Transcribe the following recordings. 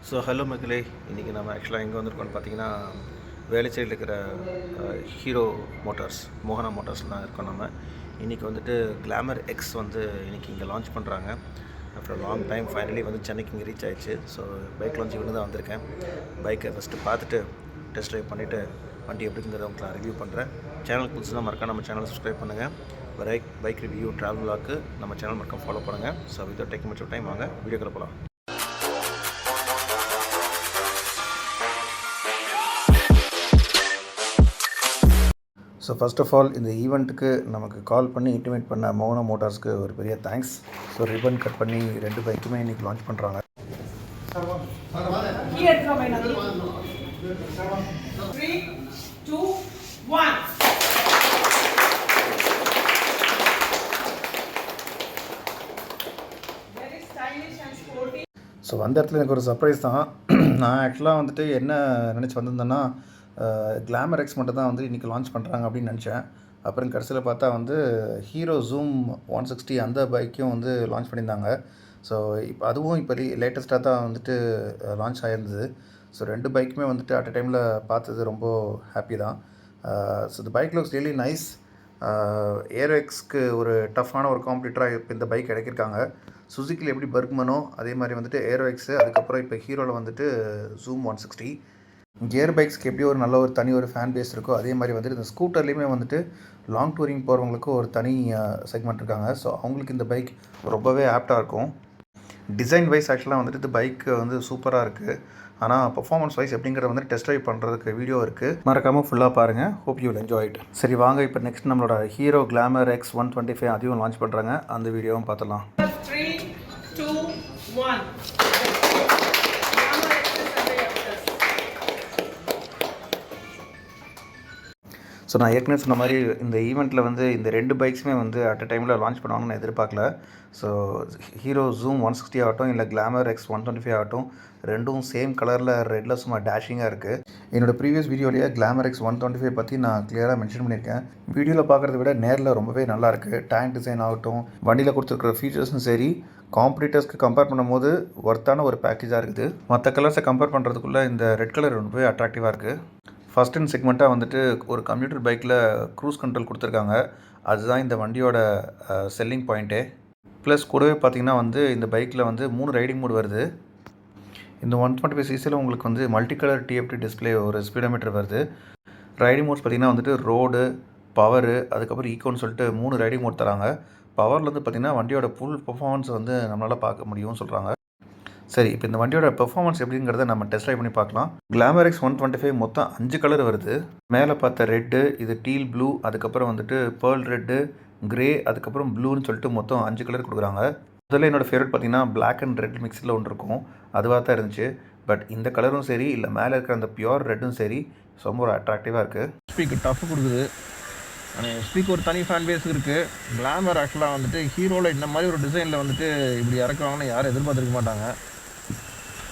So hello மக்களே, இன்றைக்கி நம்ம ஆக்சுவலாக எங்கே வந்திருக்கோம்னு பார்த்தீங்கன்னா, வேளச்சேரியில் இருக்கிற ஹீரோ மோட்டார்ஸ், மோகனா மோட்டார்ஸ்லாம் இருக்கோம். நம்ம இன்றைக்கி வந்துட்டு கிளாமர் எக்ஸ் வந்து இன்றைக்கி இங்கே லான்ச் பண்ணுறாங்க. ஆஃப்டர் லாங் டைம் ஃபைனலி வந்து சென்னைக்கு இங்கே ரீச் ஆயிடுச்சு. ஸோ பைக் லான்ச் இவங்க தான் வந்திருக்கேன். பைக்கை ஃபஸ்ட்டு பார்த்துட்டு டெஸ்ட் ட்ரைவ் பண்ணிவிட்டு வண்டி எப்படிங்கிறத உங்களுக்கு நான் ரிவ்யூ பண்ணுறேன். சேனலுக்கு புதுசுனா மறக்காம நம்ம சேனலை சப்ஸ்கிரைப் பண்ணுங்கள். பைக் ரிவ்யூ ட்ராவல் வ்ளாக்கு நம்ம சேனல் மறக்காம ஃபாலோ பண்ணுங்கள். So without taking much time வாங்க வீடியோக்குள்ள போகலாம். ஸோ ஃபஸ்ட் ஆஃப் ஆல் இந்த ஈவெண்ட்டுக்கு நமக்கு கால் பண்ணி இன்டிமேட் பண்ண மோகனா மோட்டார்ஸ்க்கு ஒரு பெரிய தேங்க்ஸ். ஸோ ரிப்பன் கட் பண்ணி 2 பைக்குமே இன்றைக்கி லான்ச் பண்ணுறாங்க. ஸோ வந்த இடத்துல எனக்கு ஒரு சர்ப்ரைஸ் தான். நான் ஆக்சுவலாக வந்துட்டு என்ன நினச்சி வந்திருந்தேன்னா, கிளாமர் எக்ஸ் மட்டும் தான் வந்து இன்றைக்கி லான்ச் பண்ணுறாங்க அப்படின்னு நினச்சேன். அப்புறம் கடைசியில் பார்த்தா வந்து ஹீரோ ஜூம் 160 அந்த பைக்கும் வந்து லான்ச் பண்ணியிருந்தாங்க. ஸோ அதுவும் இப்போ லேட்டஸ்ட்டாக தான் வந்துட்டு லான்ச் ஆகிருந்தது. ஸோ 2 பைக்குமே வந்துட்டு அட் அ டைமில் பார்த்தது ரொம்ப ஹாப்பி தான். ஸோ இந்த பைக் லுக்ஸ் ரியலி நைஸ். ஏரோஎக்ஸ்க்கு ஒரு டஃப்பான ஒரு காம்படிட்டராக இப்போ இந்த பைக் இறக்கியிருக்காங்க. சுசுக்கியில் எப்படி பர்க்மனோ அதே மாதிரி வந்துட்டு ஏரோஎக்ஸு, அதுக்கப்புறம் இப்போ ஹீரோவில் வந்துட்டு ஜூம் 160. கியர் பைக்ஸ்க்கு எப்படி ஒரு நல்ல ஒரு தனி ஒரு ஃபேன் பேஸ் இருக்கோ, அதே மாதிரி வந்துட்டு இந்த ஸ்கூட்டர்லேயுமே வந்துட்டு லாங் டூரிங் போகிறவங்களுக்கு ஒரு தனி செக்மெண்ட் இருக்காங்க. ஸோ அவங்களுக்கு இந்த பைக் ரொம்பவே ஆப்டாக இருக்கும். டிசைன் வைஸ் ஆக்சுவலாக வந்துட்டு இந்த பைக் வந்து சூப்பராக இருக்குது. ஆனால் பர்ஃபார்மன்ஸ் வைஸ் எப்படிங்கிறத வந்து டெஸ்ட் ட்ரைவ் பண்ணுறதுக்கு வீடியோ இருக்குது, மறக்காமல் ஃபுல்லாக பாருங்கள். Hope you will enjoy it. சரி வாங்க, இப்போ நெக்ஸ்ட் நம்மளோட ஹீரோ கிளாமர் எக்ஸ் 125 அதையும் லான்ச் பண்ணுறாங்க. அந்த வீடியோவும் பார்த்துடலாம். 3, 2, 1. ஸோ நான் ஏற்கனவே சொன்ன மாதிரி இந்த ஈவெண்ட்டில் வந்து இந்த 2 பைக்ஸுமே வந்து அட் அ டைமில் லான்ச் பண்ணுவாங்கன்னு நான் எதிர்பார்க்கல. ஸோ ஹீரோ ஜூம் 160 ஆகட்டும், இல்லை கிளாமர் எக்ஸ் 125 ஆகட்டும், ரெண்டும் சேம் கலரில் ரெட்டில் சும்மா டேஷிங்காக இருக்குது. என்னோடய ப்ரீவியஸ் வீடியோலேயே கிளாமர் எக்ஸ் 125 பற்றி நான் கிளியராக மென்ஷன் பண்ணியிருக்கேன். வீடியோவில் பார்க்குறத விட நேரில் ரொம்பவே நல்லாயிருக்கு. டேங்க் டிசைன் ஆகட்டும், வண்டியில் கொடுத்துருக்குற ஃபீச்சர்ஸும் சரி, காம்படிட்டர்ஸ்க்கு கம்பேர் பண்ணும்போது ஒர்த்தான ஒரு பேக்கேஜாக இருக்குது. மற்ற கலர்ஸை கம்பேர் பண்ணுறதுக்குள்ளே இந்த ரெட் கலர் ரொம்பவே அட்ராக்டிவாக இருக்குது. ஃபஸ்ட் அண்ட் செக்மெண்ட்டாக வந்துட்டு ஒரு கம்ப்யூட்டர் பைக்கில் க்ரூஸ் கண்ட்ரோல் கொடுத்துருக்காங்க. அதுதான் இந்த வண்டியோட செல்லிங் பாயிண்ட்டே. ப்ளஸ் கூடவே பார்த்திங்கன்னா வந்து இந்த பைக்கில் வந்து 3 ரைடிங் மோட் வருது. இந்த 125 சிசியில் உங்களுக்கு வந்து மல்டி கலர் டிஎஃப்டி டிஸ்பிளே, ஒரு ஸ்பீடோமீட்டர் வருது. ரைடிங் மோட்ஸ் பார்த்திங்கன்னா வந்துட்டு ரோடு, பவரு, அதுக்கப்புறம் ஈக்கோன்னு சொல்லிட்டு 3 ரைடிங் மோட் தராங்க. பவரில் வந்து பார்த்திங்கன்னா வண்டியோட ஃபுல் பர்ஃபார்மன்ஸ் வந்து நம்மளால் பார்க்க முடியும்னு சொல்கிறாங்க. சரி, இப்போ இந்த வண்டியோட பெர்ஃபார்மன்ஸ் எப்படிங்கிறத நம்ம டெஸ்ட் ட்ரைவ் பண்ணி பார்க்கலாம். கிளாமர் எக்ஸ் 125 மொத்தம் 5 கலர் வருது. மேலே பார்த்த ரெட்டு, இது டீல் ப்ளூ, அதுக்கப்புறம் வந்துட்டு பேர்ல் ரெட்டு, கிரே, அதுக்கப்புறம் ப்ளூன்னு சொல்லிட்டு மொத்தம் 5 கலர் கொடுக்குறாங்க. முதல்ல என்னோடய ஃபேவரட் பார்த்தீங்கன்னா பிளாக் அண்ட் ரெட் மிக்ஸில் ஒன்று இருக்கும், அதுவாக தான் இருந்துச்சு. பட் இந்த கலரும் சரி, இல்லை மேலே இருக்கிற அந்த பியூர் ரெட்டும் சரி, ரொம்ப ஒரு அட்ராக்டிவாக இருக்குது. ஸ்பீக்கு டஃப் கொடுக்குது. ஆனால் ஸ்பீக் ஒரு தனி ஃபேன் பேஸ் இருக்குது. கிளாமர் ஆக்சுவலாக வந்துட்டு ஹீரோவில் இந்த மாதிரி ஒரு டிசைனில் வந்துட்டு இப்படி இறக்குவாங்கன்னு யாரும் எதிர்பார்த்துருக்க மாட்டாங்க.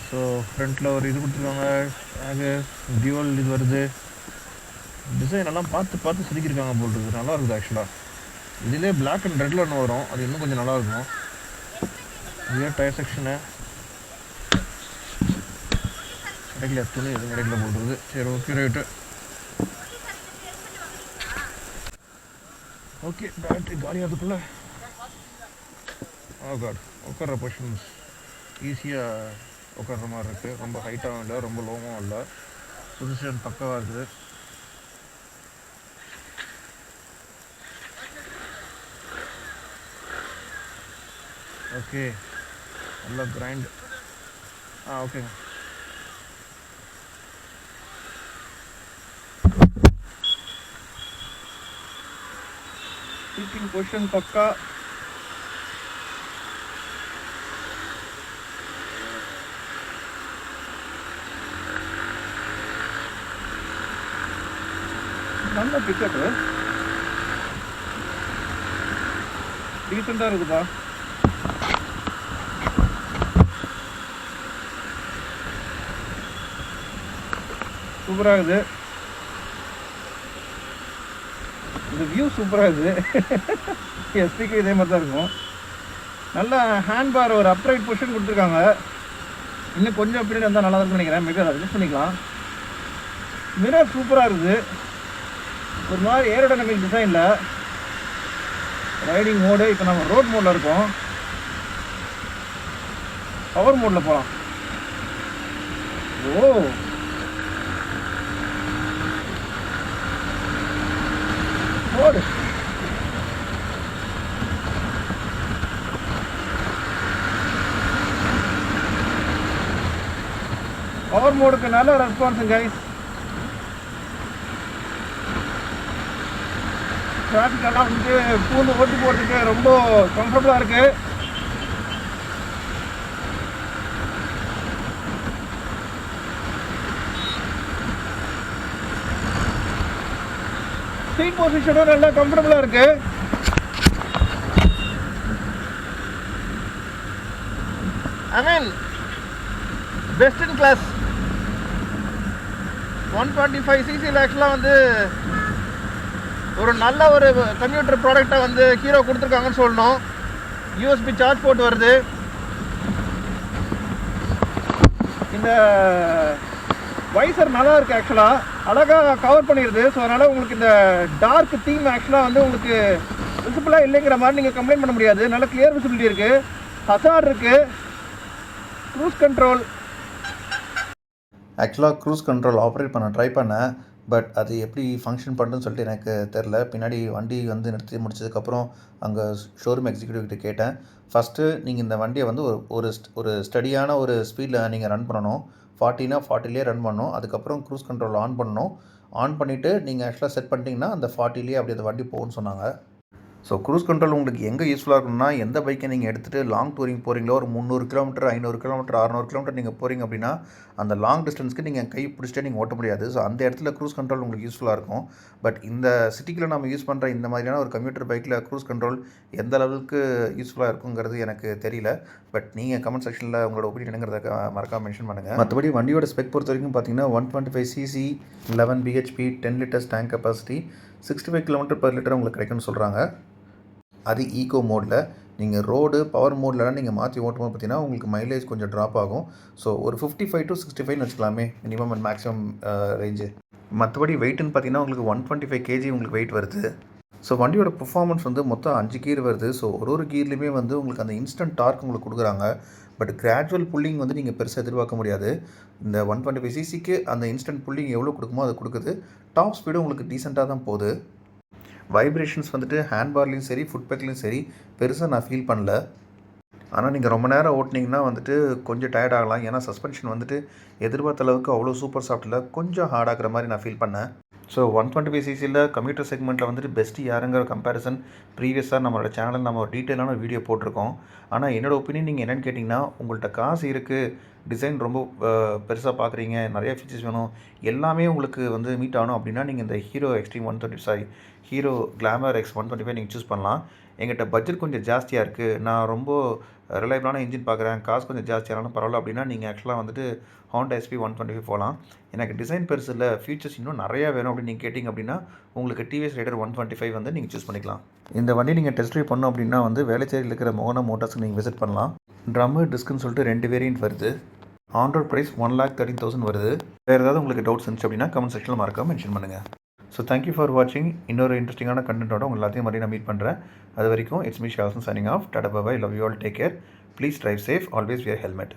ஸோ ஃப்ரண்ட்டில் ஒரு இது கொடுத்துருக்காங்க, அது டியூவல் இது வருது. டிசைன் எல்லாம் பார்த்து செதுக்கியிருக்காங்க போல் இருக்குது. நல்லா இருக்குது ஆக்சுவலாக. இதிலே பிளாக் அண்ட் ரெட்டில் ஒன்று வரும், அது இன்னும் கொஞ்சம் நல்லாயிருக்கும். இதே டயர் செக்ஷனு கிடைக்கல, துணி எதுவும் கிடைக்கல போல் இருக்குது. சரி, ஓகே, ரைட்டு. ஓகே, பேட்ரி காலியாகிறதுக்குள்ளே காட் உட்கார்ற பொசிஷன்ஸ் ஈஸியாக உட்கார்ற மாதிரி இருக்குது. ரொம்ப ஹைட்டாகவும் இல்லை, ரொம்ப லோவும் இல்லை. பொசிஷன் பக்கவாக இருக்குது. ஓகே, நல்லா கிரைண்ட். ஓகேங்க. சீட்டிங் பொசிஷன் பக்கா. நல்ல பிக்கப்பு, டீசெண்டாக இருக்குதா. சூப்பராக இருக்குது. இந்த வியூ சூப்பராக இருக்குது. எஸ்பிக்கு இதே மாதிரி தான் இருக்கும். நல்லா ஹேண்ட் பார் ஒரு அப்ரைட் பொசிஷன் கொடுத்துருக்காங்க. இன்னும் கொஞ்சம் பின்னாடி வந்தால் நல்லா இருக்கும்னு நினைக்கிறேன். மேபி அதை அட்ஜஸ்ட் பண்ணிக்கலாம். மிரர் சூப்பராக இருக்குது. ஒரு மாதிரி ஏரோடைனமிக் டிசைனில் ரைடிங் மோடு. இப்போ நம்ம ரோட் மோடில் இருக்கோம். பவர் மோடில் போகலாம். ஓ, மோடு பவர் மோடுக்கு நல்ல ரெஸ்பான்ஸுங்க கைஸ். டிராஃபிக் எல்லாம் வந்து பூந்து ஓட்டி போகிறதுக்கு ரொம்ப கம்ஃபர்டபுளாக இருக்குது. சீட் பொசிஷனும் நல்லா கம்ஃபர்டபுளாக இருக்குது. ஐ மீன் பெஸ்ட் இன் கிளாஸ். 125cc ஆக்சுவலாக வந்து ஒரு நல்ல ஒரு கம்ப்யூட்டர் ப்ராடக்டை வந்து ஹீரோ கொடுத்துருக்காங்கன்னு சொல்லணும். யூஎஸ்பி சார்ஜ் போட்டு வருது. இந்த வைசர் நல்லா இருக்குது ஆக்சுவலாக, அழகாக கவர் பண்ணிடுது. ஸோ அதனால் உங்களுக்கு இந்த டார்க் தீம் ஆக்சுவலாக வந்து உங்களுக்கு விசிபிளாக இல்லைங்கிற மாதிரி நீங்கள் கம்ப்ளைண்ட் பண்ண முடியாது. நல்ல கிளியர் விசிபிலிட்டி இருக்குது. ஹசார்ட் இருக்குது. Cruise control. ஆக்சுவலாக க்ரூஸ் கண்ட்ரோல் ஆப்ரேட் பண்ண ட்ரை பண்ணேன். பட் அது எப்படி ஃபங்க்ஷன் பண்ணுறதுன்னு சொல்லிட்டு எனக்கு தெரில. பின்னாடி வண்டி வந்து நிறுத்தி முடிச்சதுக்கப்புறம் அங்கே ஷோரூம் எக்ஸிக்யூட்டிவ்கிட்ட கேட்டேன். ஃபஸ்ட்டு நீங்கள் இந்த வண்டியை வந்து ஒரு ஸ்டடியான ஒரு ஸ்பீடில் நீங்கள் ரன் பண்ணணும். 40னா 40லேயே ரன் பண்ணணும். அதுக்கப்புறம் க்ரூஸ் கண்ட்ரோல் ஆன் பண்ணணும். ஆன் பண்ணிவிட்டு நீங்கள் ஆக்சுவலாக செட் பண்ணிட்டீங்கன்னா அந்த 40லேயே அப்படி அந்த வண்டி போகும்னு சொன்னாங்க. ஸோ க்ரூஸ் கண்ட்ரோல் உங்களுக்கு எங்கே யூஸ்ஃபுல்லாக இருக்குன்னா, எந்த பைக்கை நீங்கள் எடுத்துகிட்டு லாங் டூரிங் போகிறீங்களோ, ஒரு 300 கிலோமீட்டர் 500 கிலோமீட்டர் 600 கிலோமீட்டர் நீங்கள் போகிறீங்க அப்படின்னா அந்த லாங் டிஸ்டன்ஸ்க்கு நீங்கள் கை பிடிச்சிட்டே நீங்கள் ஓட்ட முடியாது. ஸோ அந்த இடத்துல க்ரூஸ் கண்ட்ரோல் உங்களுக்கு யூஸ்ஃபுல்லாக இருக்கும். பட் இந்த சிட்டிக்குள்ளே நம்ம யூஸ் பண்ணுற இந்த மாதிரியான ஒரு கம்ப்யூட்டர் பைக்கில் க்ரூஸ் கண்ட்ரோல் எந்த அளவுக்கு யூஸ்ஃபுல்லாக இருக்குங்கிறது எனக்கு தெரியல. பட் நீங்கள் கமெண்ட் செக்ஷனில் உங்களோட ஒப்பீனியன் என்னங்கிறத மறக்காம மென்ஷன் பண்ணுங்கள். மற்றபடி வண்டியோட ஸ்பெக் பொறுத்த வரைக்கும் பார்த்தீங்கன்னா 125cc 11 bhp 10 liters tank capacity 65 km/லிட்டர் உங்களுக்கு கிடைக்கும்னு சொல்கிறாங்க. அது ஈகோ மோடில். நீங்கள் ரோடு பவர் மோட்லலாம் நீங்கள் மாற்றி ஓட்டும்போது பார்த்தீங்கன்னா உங்களுக்கு மைலேஜ் கொஞ்சம் ட்ராப் ஆகும். ஸோ ஒரு 55 to 65 வச்சுக்கலாமே மினிமம் அண்ட் மேக்ஸிமம் ரேஞ்சு. மற்றபடி வெயிட்டுன்னு பார்த்தீங்கன்னா உங்களுக்கு 125 kg உங்களுக்கு வெயிட் வருது. ஸோ வண்டியோட பெர்ஃபார்மன்ஸ் வந்து மொத்தம் 5 கீர் வருது. ஸோ ஒரு கீர்லேயுமே வந்து உங்களுக்கு அந்த இன்ஸ்டன்ட் டார்க் உங்களுக்கு கொடுக்குறாங்க. பட் கிராஜுவல் புல்லிங் வந்து நீங்கள் பெருசாக எதிர்பார்க்க முடியாது. இந்த 125cc அந்த இன்ஸ்டன்ட் புல்லிங் எவ்வளோ கொடுக்குமோ அது கொடுக்குது. டாப் ஸ்பீடும் உங்களுக்கு டீசெண்டாக தான் போகுது. வைப்ரேஷன்ஸ் வந்துட்டு ஹேண்ட்பார்லேயும் சரி ஃபுட் பேக்லேயும் சரி பெருசாக நான் ஃபீல் பண்ணல. ஆனால் நீங்கள் ரொம்ப நேரம் ஓட்டினீங்கன்னா வந்துட்டு கொஞ்சம் டயர்ட் ஆகலாம். ஏன்னா சஸ்பென்ஷன் வந்துட்டு எதிர்பார்த்த அளவுக்கு அவ்வளோ சூப்பர் சாஃப்ட்டில் கொஞ்சம் ஹார்ட் ஆகிற மாதிரி நான் ஃபீல் பண்ணேன். ஸோ 125cc கம்ப்யூட்டர் செக்மெண்ட்டில் வந்துட்டு பெஸ்ட்டு யாருங்கிற கம்பேரிசன் ப்ரீவியஸாக நம்மளோட சேனலில் நம்ம ஒரு டீட்டெயிலான வீடியோ போட்டிருக்கோம். ஆனால் என்னோடய ஒப்பீனியன் நீங்கள் என்னென்னு கேட்டிங்கன்னா, உங்கள்கிட்ட காசு இருக்குது, டிசைன் ரொம்ப பெருசாக பார்க்குறீங்க, நிறைய ஃபீச்சர்ஸ் வேணும், எல்லாமே உங்களுக்கு வந்து மீட் ஆகணும் அப்படின்னா நீங்கள் இந்த ஹீரோ கிளாமர் X 125 நீங்கள் சூஸ் பண்ணலாம். எங்கிட்ட பட்ஜெட் கொஞ்சம் ஜாஸ்தியாக இருக்குது, நான் ரொம்ப ரிலையபிளான இன்ஜின் பார்க்குறேன், காசு கொஞ்சம் ஜாஸ்தியானாலும் பரவாயில்ல அப்படின்னா நீங்கள் ஆக்சுவலாக வந்துட்டு Honda SP 125 போகலாம். எனக்கு டிசைன் பெருசு இல்லை, ஃபீச்சர்ஸ் இன்னும் நிறையா வேணும் அப்படின்னு நீங்கள் கேட்டிங்க அப்படின்னா உங்களுக்கு டிவிஎஸ் ரைடர் 125 வந்து நீங்கள் சூஸ் பண்ணிக்கலாம். இந்த வண்டி நீங்கள் டெஸ்ட் ட்ரைவ் பண்ணோம் அப்படின்னா வந்து வேளச்சேரியில் இருக்கிற மோகனா மோட்டார்ஸ்க்கு நீங்கள் விசிட் பண்ணலாம். ட்ரம்மு டிஸ்க்குன்னு சொல்லிட்டு 2 வேரியன்ட் வருது. ஆன் ரோட் ப்ரைஸ் 1,13,000 வருது. வேறு ஏதாவது உங்களுக்கு டவுட்ஸ் இருந்துச்சு அப்படின்னா கமெண்ட் செக்ஷனில் மறக்காம மென்ஷன் பண்ணுங்கள். ஸோ தேங்க்யூ ஃபார் வாட்சிங். இன்னொரு இன்ட்ரெஸ்டிங்கான கண்டென்ட்டோட உங்கள் எல்லாத்தையும் மாதிரி நான் மீட் பண்ணுறேன். அது வரைக்கும் it's me Shasan signing off. Tata bye, love you all, take care, please drive safe, always wear helmet.